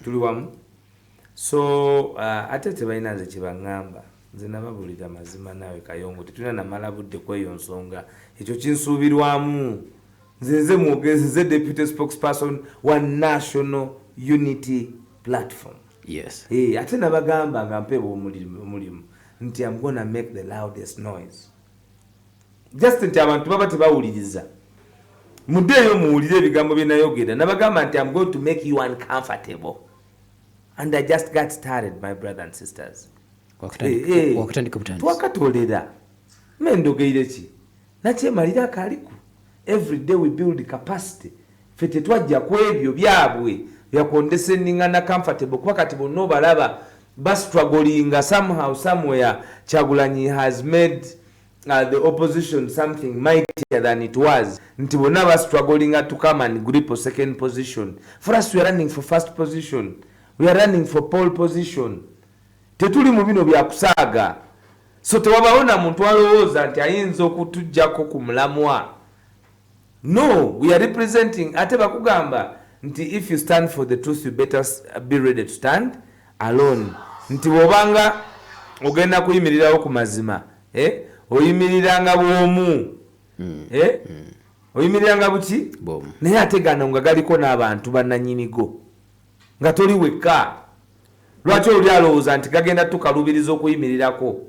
tuli wamu. So ate tebalina nze kyebaŋŋamba, nze nababulira mazima naawe Kayongo tetulina namala budde kweyo nsonga ekyo kinsuubirwamu. Nze mwogezi, nze deputy spokesperson wa National Unity Platform. Yes. Ate nabagamba nga mpeebwa omulimu nti I'm gonna make the loudest noise. Just nti abantu baba tebawuliriza. Muddeeyo muwulire ebigambo bye nayogera. Nabagamba nti I'm going to make you uncomfortable. And I just got started, my brothers and sisters. Wakatandika butandisi. Twakatolera. Mendogeire ki? Nakyemalira akaliku. Every day we build capacity. Fete twajja kwebyo byabwe bya condescending and comfortable kuba kati bonna balaba struggling somehow somewhere. Kyagulanyi has made the opposition something mightier than it was. Nti bonna struggling to come and grip a second position. For us, we are running for first position. We are running for pole position. Tetuli mu bino bya kusaaga. So tewabaona muntu alowooza nti ayinza okutujjako ku mulamwa. No, we are representing. Ate bakugamba nti if you stand for the truth, you better be ready to stand alone. Nti bwobanga ogenda kuyimirirawo ku mazima, oyimiriranga bwomu. Oyimiriranga buki? Bwomu. Naye ate gano nga galiko n'abantu bannannyinigo. Nga toli wekka. Lwaki oli alowooza nti gagenda tukalubiriza okuyimirirako?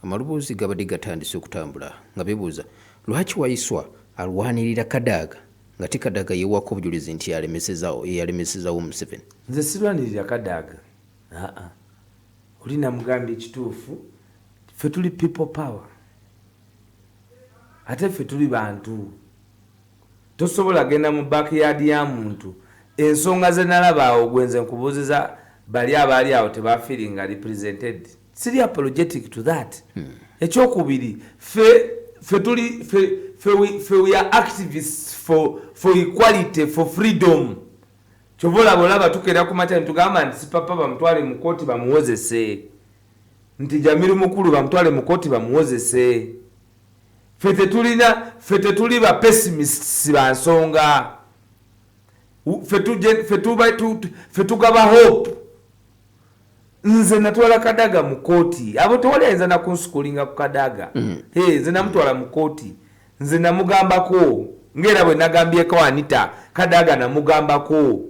Amalubuuzi gabadde gatandise okutambula nga beebuuza lwaki Waiswa alwanirira Kadaga nga ti Kadaga yeewako obujulizi nti yalemesezawo Museveni. Nze sirwanirira Kadaga. Oli namugambye ekituufu, ffe tuli people power. Ate ffe tuli bantu. Tosobola genda mu backyard ya muntu. Ensonga ze nalaba awo gwenze nkubuuziza bali abaali awo tebafiringa represented. Siri apologetic to that. Ekyokubiri, ffe we are activists for equality, for freedom. Chobola bolaba tukera ku mata ntugamba nti sipapa bamutwale mu koti bamuwozese. Nti Jamiru mukulu bamutwale mu koti bamuwozese. Fete tuli ba pessimists bansonga. Fetugaba hope. Nze natwala Kadaga mu koti. Abo tewali na kunsukulinga ku Kadaga. Nze namutwala mu koti. Nze namugambako. Ngera bwe nagambyeko Anita, Kadaga namugambako.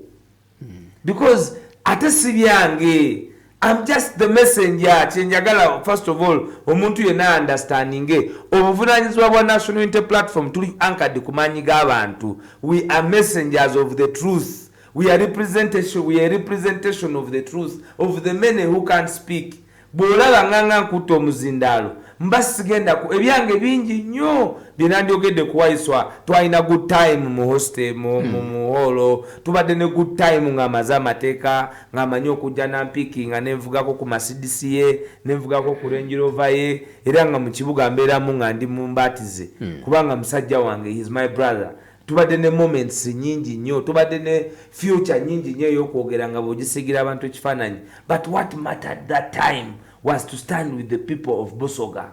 Because ate si byange. I'm just the messenger. Kyenjagala first of all omuntu yenna understanding obuvunanyizibwa bwa National Unity Platform tuli anchored ku maanyi g'abantu. We are messengers of the truth. We are representation of the truth, of the many who can't speak. Bwolaba nganga nkuta omuzindaalo mbasigenda ku ebyange bingi nnyo byenandyogedde ku Waiswa. Twalina good time mu hostel mu holo, tubadde ne good time ng'amaze amateeka ng'amanyi okujja nampiki nga nenvugako ku Mercedes ye nenvugako ku Range Rover ye era nga mu kibuga mbeeramu nga ndi mu mbaatize kubanga musajja wange, he is my brother. Tubadde ne moments nyingi nnyo, tubadde ne future nyingi nnyo y'okwogera nga bw'ogisigira abantu ekifaananyi. But what mattered that time was to stand with the people of Busoga.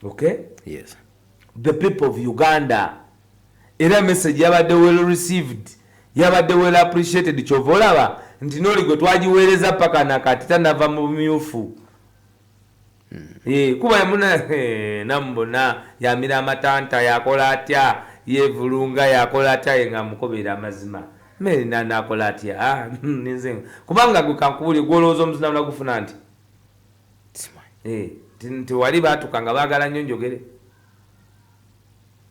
Okay? Yes. The people of Uganda. Era message yabadde well received, yabadde well appreciated. Kyova olaba nti noli gwe twagiweereza paka nakati tanava mu bumyufu. Kuba yamuna nambona yamira amatanta yakola atya yevulunga yakola atya nga mukobera amazima meri nakola atya ninze kubanga gwe kankubuli gwolooza omuzina unagufuna nti nti wali baatuka nga baagala nnyo njogere.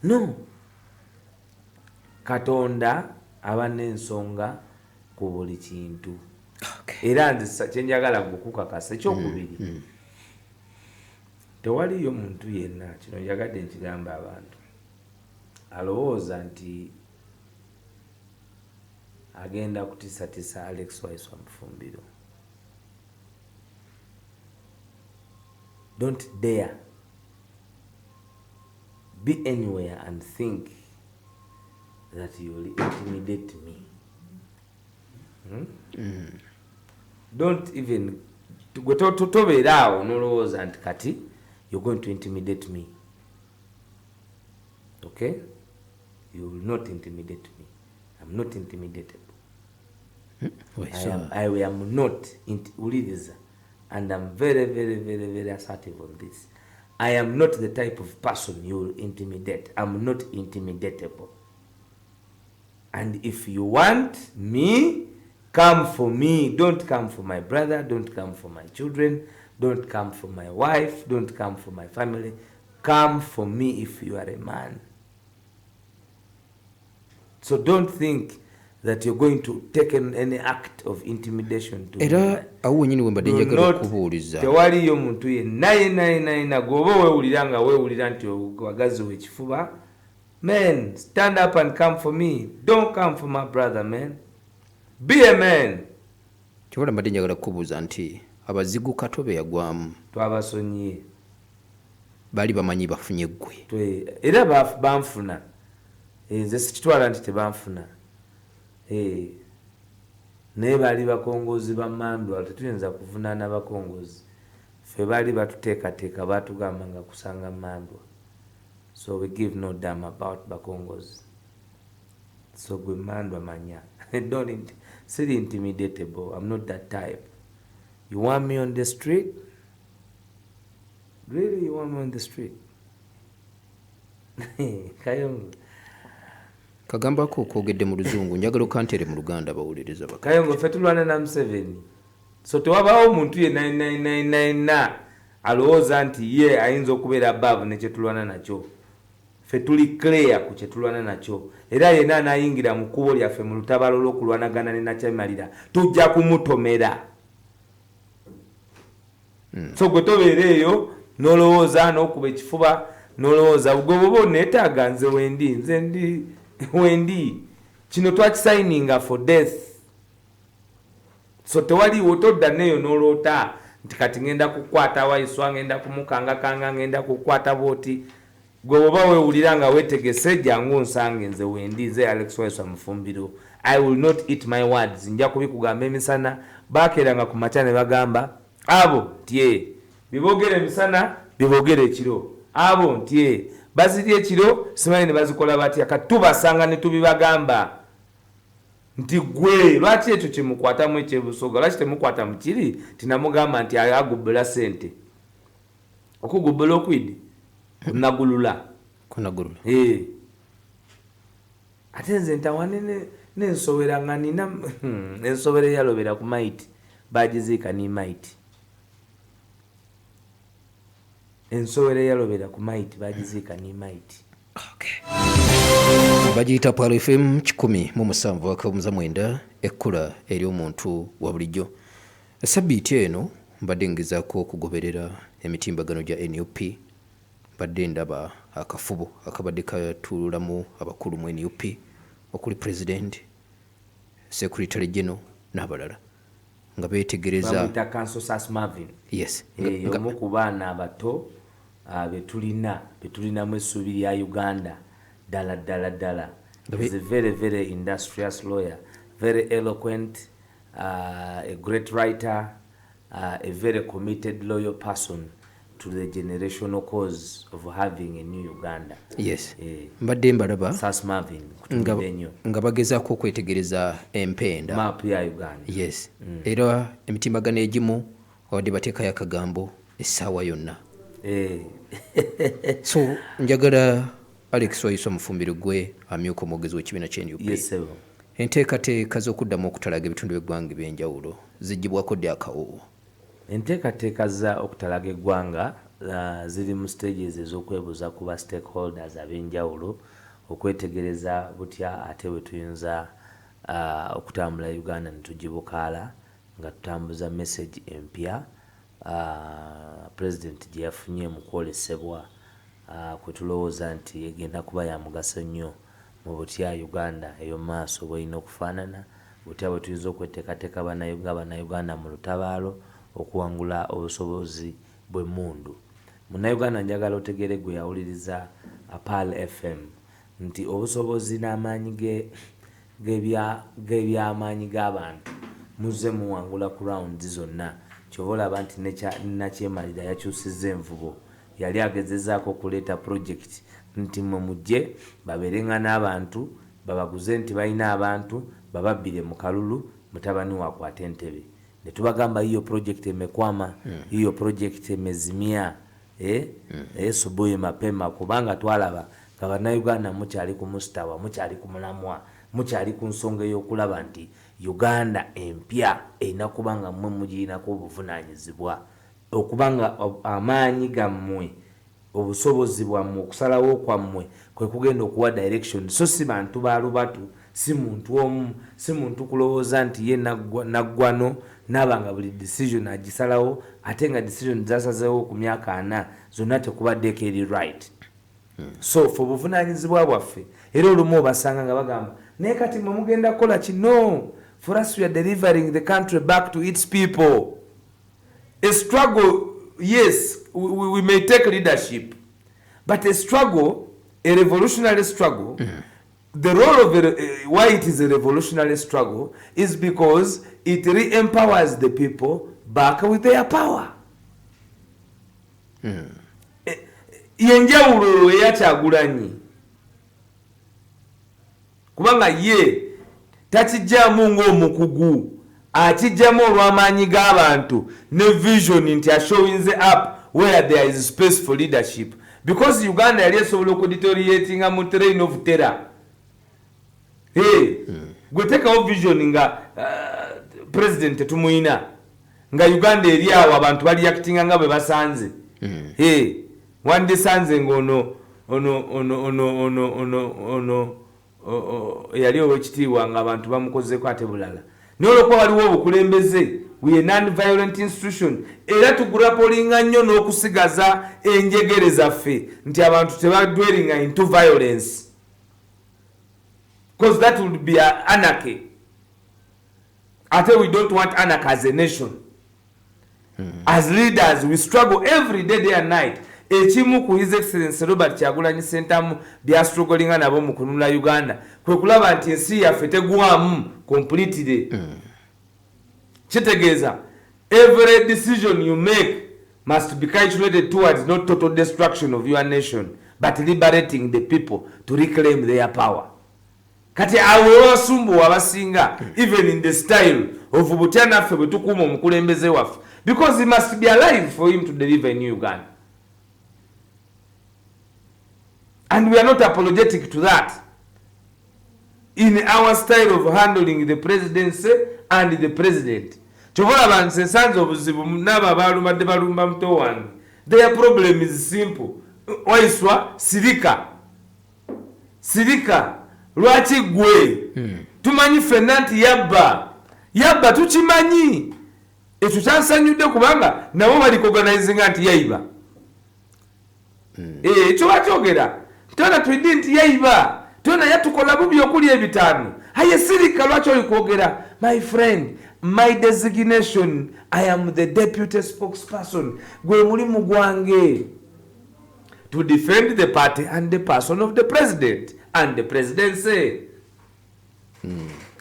No, Katonda aba n'ensonga ku buli kintu. Era nze kyenjagala gukukakasa ekyokubiri, tewaliyo muntu yenna, kino njagadde nkigamba abantu, alowooza nti agenda kutisatisa Alex Waiswa Mufumbiro. Don't dare be anywhere and think that you will intimidate me. Don't even tobeeraawo nolowooza nti kati you're going to intimidate me. Okay? You will not intimidate me. I'm am not intimidatable. Waiswa. I am not uliriza, and I'm very, very, very, very assertive on this. I am not the type of person you will intimidate. I'm not intimidatable. And if you want me, come for me. Don't come for my brother. Don't come for my children. Don't come for my wife. Don't come for my family. Come for me if you are a man. So don't think that you're going to take any act of intimidation to Era awo wenyini wembadde njagala okubuuliza. Tewaliyo muntu yenna gwoba weewulira nga weewulira nti wagaziwa ekifuba. Man, stand up and come for me. Don't come for my brother, man. Be a man. Kyobola mbadde njagala kubuuza nti abazigu Katobe yagwamu. Twabasonyiye. Baali bamanyi bafunye ggwe. Era banfuna. Nze sikitwala nti tebanfuna. Naye baali bakongozi ba Mandwa, tetuyinza kuvunaana bakongozi. Ffe baali batuteekateeka baatugamba nga kusanga Mandwa. So we give no damn about bakongozi. So gwe Mandwa manya. Siri intimidatable. I'm not that type. You want me on the street? Really, you want me on the street? Kayongo. Kagambako kwogedde mu Luzungu, njagala okantere mu Luganda bawuliriza baka. Kayongo ffe tulwana na Museveni. So tewabaawo omuntu yenna alowooza nti ye ayinza okubeera above ne kyetulwana nakyo. Ffe tuli clear ku kyetulwana nakyo. Era yenna anayingira mu kkubo lyaffe mu lutabaalo lw'okulwanagana ne Nakyemalira tujja kumutomera. So gwe tobeera eyo n'olowooza n'okuba ekifuba n'olowooza gwe bwoba oneetaaga nze wendi kino twakisayininga for death. So tewaliwo todda neeyo n'oloota nti kati ngenda kukwata Waiswa, ngenda kumukangakanga, ngenda kukwata booti. Gwe bwoba weewulira nga weetegese jangu nsange nze wendi, nze Alex Waiswa Mufumbiro. I will not eat my words. Nja kubikugamba emisana baakeranga ku makya ne bagamba abo tye bibogere emisana bibogere ekiro, abo ntye bazirya ekiro simanyi ne bazikola batya. Kati tubasanga ne tubibagamba nti gwe lwaki ekyo kyemukwatamu ekyebusoga, lwaki temukwata mu kiri tinamugamba nti agubbula sente okugubbula okwidi kunagulula. Ate nze ntawane n'ensowera nga nina ensowera eyalobera ku maiti bagiziika ni maiti. Ensowera eyalobera ku maiti bagiziika ni maiti. Bagiyita Palo FM 107.9 ekkula eri omuntu wa bulijjo. Sabbiiti eno mbadde ngezaako okugoberera emitimbagano gya NUP. Mbadde ndaba akafubo akabadde katuulamu abakulu mu NUP okuli President, Secretary General n'abalala nga beetegereza bamuyita Council Marvin. Yes. Omu ku baana abato betulinamu essuubi lya Uganda ddala. He's a very, very industrious lawyer, very eloquent, a great writer, a very committed, loyal person to the generational cause of having a new Uganda. Yes. Mbadde mbalaba Sas Marvin nga bagezaako okwetegereza empenda map ya Uganda. Yes. Era emitimbagano egimu wadde bateekayo akagambo essaawa yonna. So njagala Alex Waiswa Mufumbiro gwe amyuka omwogezi w'ekibiina ky'NUP. Yes, enteekateeka z'okuddamu okutalaga ebitundu by'eggwanga eby'enjawulo ziggibwako ddi akawoowo? Enteekateeka za okutalaga eggwanga ziri mu stages ez'okwebuuza ku ba stakeholders ab'enjawulo okwetegereza butya ate bwe tuyinza okutambula Uganda ne tugibukaala nga tutambuza message empya President gye yafunye mu kwolesebwa kwe tulowooza nti egenda kuba ya mugaso nnyo mu butya Uganda ey'omaaso bw'erina okufaanana, butya bwe tuyinza okweteekateeka bannayuganda mu lutabaalo okuwangula obusobozi bw'emmundu. Munnayuganda njagala otegere gwe yawuliriza Pal FM nti obusobozi n'amaanyi g'ebyamaanyi g'abantu muzze muwangula ku rounds zonna. Kyova olaba nti Nakyemalira yakyusizza envubo, yali agezezaako okuleeta project nti mwe mujje babeerenga n'abantu babaguze nti balina abantu bababbire mu kalulu mutabani wakwata entebe ne tubagamba hiyo project emekwama hiyo project emezimia subuhi mapema kubanga twalaba nga bannayuganda mukyali ku mustawa mukyali ku mulamwa mukyali ku nsonga ey'okulaba nti Uganda empya erina kubanga mmwe mugirinako obuvunaanyizibwa okubanga amaanyi gammwe obusobozi bwammwe okusalawo kwammwe kwe kugenda okuwa direction so si bantu balubatu si muntu omu si muntu kulowooza nti ye naggwano nabanga buli decision agisalawo ate nga decision zasazeewo ku myaka 4 zonna tekubaddeko eri right so fe obuvunaanyizibwa bwaffe era olumu obasanga nga bagamba naye kati mwe mugenda kukola kino for us we are delivering the country back to its people. A struggle, yes, we may take leadership, but a struggle, a revolutionary struggle, the role of why it is a revolutionary struggle is because it re-empowers the people back with their power. Yenjawulo eya Kyagulanyi kubanga ye takijjamu ng'omukugu akijjamu olw'amaanyi g'abantu ne vision nti ashowinze up where there is space for leadership because Uganda yali esobola okudeterioratinga mu train of terror. Gwe tekawo vision nga president tumuyina nga Uganda eri awo abantu bali actinga nga bwe basanze wandisanze ng'ono yali owekitiibwa nga abantu bamukozeko ate bulala naye olwokuba waliwo obukulembeze we a non-violent institution era tugulapolinga nnyo n'okusigaza enjegere zaffe nti abantu tebadweringa into violence because that would be anarchy ate we don't want anarchy as a nation. As leaders we struggle every day and night. Ekimu ku His Excellency Robert Kyagulanyi Ssentamu byastrugglinga nabo mu kununula Uganda kwe kulaba nti ensi yaffe tegwamu completely. Kitegeeza every decision you make must be calculated towards not total destruction of your nation but liberating the people to reclaim their power. Kati awe wasumbu abasinga even in the style of butya naffe bwe tukuuma omukulembeze waffe because he must be alive for him to deliver in Uganda. And we are not apologetic to that in our style of handling the presidency and the president. Chovola banse sanzo obuzibu naba balumade balumba mto wange. Their problem is simple. Waiswa sirika lwaki gwe tumanyi fenanti yabba tukimanyi ekyo kyansanyudde kubanga nabo bali organizinga nti yayiba ekyo bakyogera tona twidde nti yayiba tona yatukola bubi okuli ebitaano aye sirika lwaki oli kwogera my friend my designation I am the deputy spokesperson gwe mulimu gwange to defend the party and the person of the president and the presidency.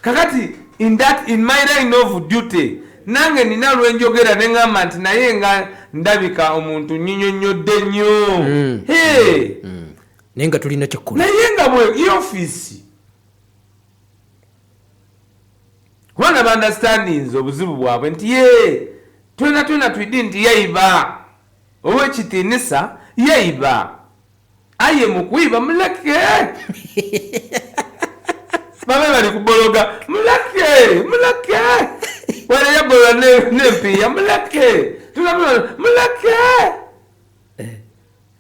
Kakati in my line of duty nange nina lwenjogera nengamba nti naye nga ndabika omuntu nyinyonyodde nnyo naye nga tulina kyekkola naye nga bwe office kubanga bandastandings obuzibu bwabwe nti ye twena twidde nti yayiba owekitiinisa yayiba aye mukwiba muleke babe bali kubologa muleke wale yabolola nempiya muleke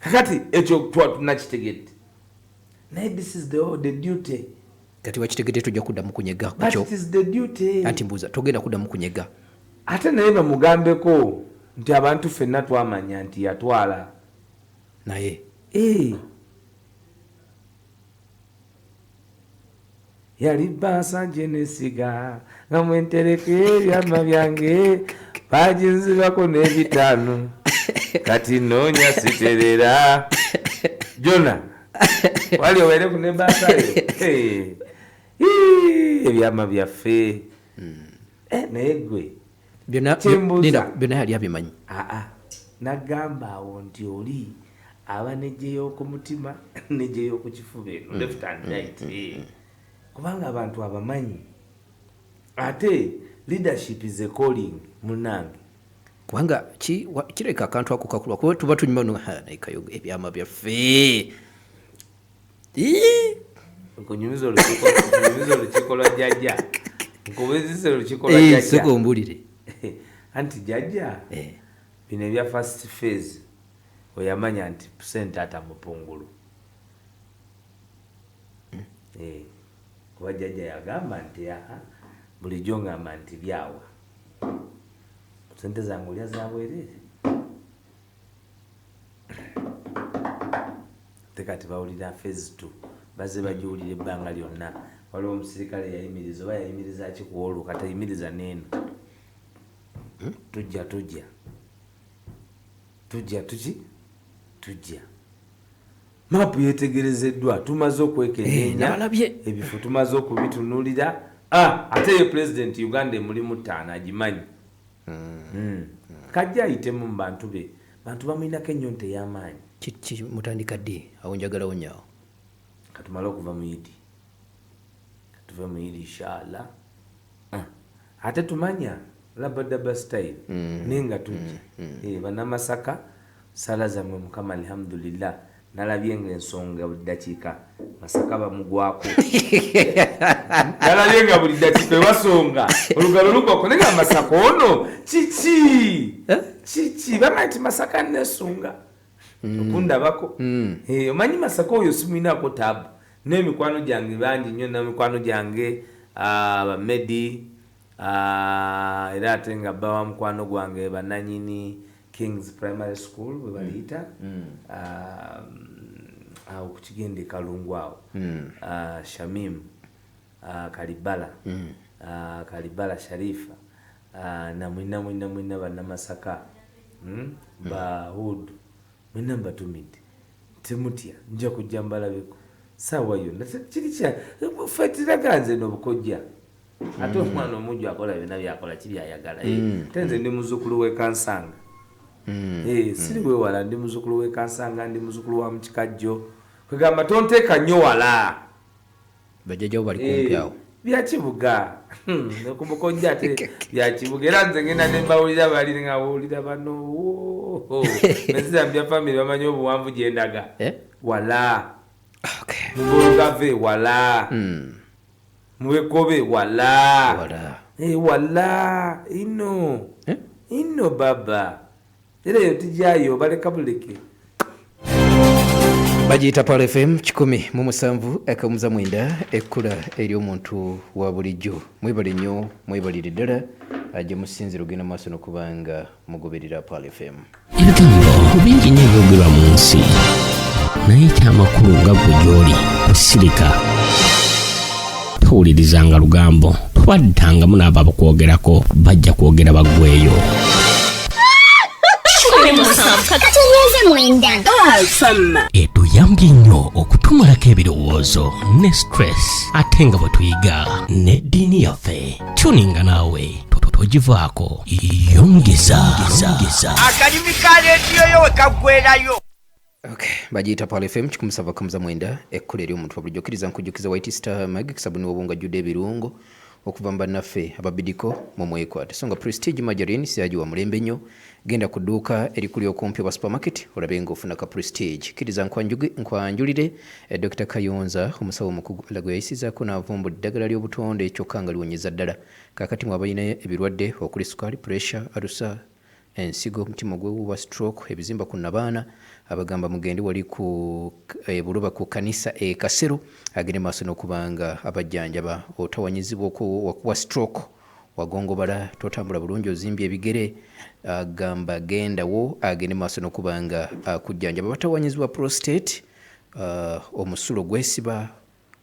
kakati ekyo tunakitegedde naye this is the duty kati wakitegedde tujja kuddamu kunyega but it is the duty anti mbuuza togenda kuddamu kunyega ate naye bamugambeko nti abantu ffenna twamanya nti yatwala naye yali bansanje nesiga nga mwentereke ebyama byange bajinzibako n'ebitaano kati noonya siterera jona wali owereku ne basayo ebyama byaffe naye gwe byonna yali abimanyi nagamba awo nti oli aba nejje y'okumutima nejje y'okukifuba eno left and right kubanga abantu abamanyi ate leadership is a calling munange kubanga kireka akantu ako kakula kuba tuba tunyuma naikayo ebyama byaffe nkunyumiza olukiiko lwa jjajja nkubuzise olukiiko lwa jjajja sikumbulire anti jjajja bino ebya first phase oyamanya nti pusente atamupungulu kuba jjajja yagamba nti bulijjo ngamba nti byawa sente zange olya zabwerere tekati bawulira phase 2 baze bajiwulira ebbanga lyonna waliwo omusirikale yayimiriza oba yayimiriza ki kuwolu katayimiriza neeno tujja maapu yetegerezeddwa tumaze okwekenneenya ebifo tumaze okubitunulira ate ye president Uganda emulimu 5 agimanyi kajja ayitemu mu bantu be bantu bamwinako ennyonta ey'amaanyi mutandika ddi awo njagalawo nyaawo katumale okuva mu idi katuve mu idi inshallah ate tumanya labadaba style nenga tujja banamasaka sala zammwe mukama alhamdulillah nalabye nga ensonga buli dakiika Masaka bamugwako nalabye nga buli dakiika ewasonga olugalo lugwako naye nga Masaka ono kiki bamanyi ti Masaka nesonga okundabako omanyi Masaka oyo simwinaako taabu n'emikwano gyange bangi nnyo n'emikwano gyange bamedi era ate nga bba wa mukwano gwange bananyini Kings Primary School bwe baliyita awo ku kigende Kalungu awo Shamim Kalibala Sharifa na mwina bannamasaka ba Hood mwina mbatumidde temutya nja kujja mbalabeko saawa yonna kiri kya fetiraganze n'obukojja ate omwana omujju akola byonna byakola kibyayagala tenze ndi muzzukulu w'ekansanga siri wewala ndi muzzukulu w'ekansanga ndi muzzukulu wa mukikajjo kwegamba tonteeka nnyo wala bajjajjawo bali kumpi awo byakibuga nekubukojja ate byakibuga era nze ngenda ne mbawulira bali nga bawulira bano nezira mbya famire bamanyi obuwanvu gyendaga wala mubulugave wala muwekobe wala wala ino baba era eyo tijjayo baleka buleke bagiyita Pal FM 107.9 ekkula eri omuntu wa bulijjo mwebale nnyo mwebalire ddala ajja musinzira ogenda maaso n'okubanga mugoberera Pal FM ebigambo bingi nnyo ebyogerwa mu nsi naye ekyamakulu nga gwe gy'oli kusirika towulirizanga lugambo twaddangamu n'abo abakwogerako bajja kwogera baggweeyo etuyambye nnyo okutumulako ebirowoozo ne stress ate nga bwe tuyiga n'eddiini yaffe tuninga naawe togivaako yongeza akalimu ka leediyo yo wekaggwerayo bagiyita Pal FM 107.9 ekkula eri omuntu wa bulijjo okkiriza nkujjukiza White Star Magic sabuni w'obungajjudde ebirungo okuva mbannaffe ababidiko mu mwekwate so nga Prestige Margarine siyaji wa mulembe nnyo genda ku dduuka erikuli okumpi oba supermarket olabe ng'ofuna ka Prestige kkiriza nkwanjulire Dr. Kayonza omusawo omukugu alago yayisizaako n'avumbudde eddagala ly'obutonde kyokka nga liwonyeza ddala kaakati mwe abalina ebirwadde okuli sukaali pressure alusa ensigo omutima gwewuuba stroke ebizimba ku nabaana abagamba mugende wali ku buluba ku kanisa Kasero agende maaso n'okubanga abajjanjaba otawanyizibwa okuwa stroke wagongobala totambula bulungi ozimbye ebigere agamba gendawo agende maaso n'okubanga akujjanjaba batawanyizibwa prostate omusulo gwesiba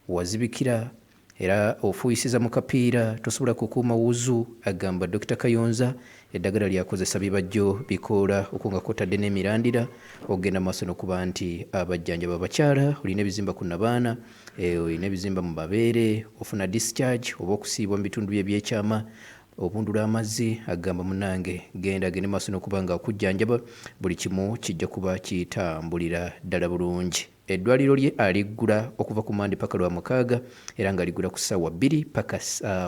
wazibikira era ofuuyisiza mu kapiira tosobola kukuuma wuzu agamba Dr. Kayonza eddagala lyakozesa bibajjo bikoola okunga kwotadde n'emirandira ogenda maaso n'okuba nti abajjanjaba abakyala olina ebizimba ku nabaana olina ebizimba mu mabeere ofuna discharge oba okusiibwa mu bitundu bye ebyekyama obundula amazzi agamba munange genda agende maaso n'okuba nga akujjanjaba buli kimu kijja kuba kitambulira ddala bulungi eddwaliro lye aliggula okuva ku Mande paka lwa mukaaga era nga liggula ku ssaawa 2 paka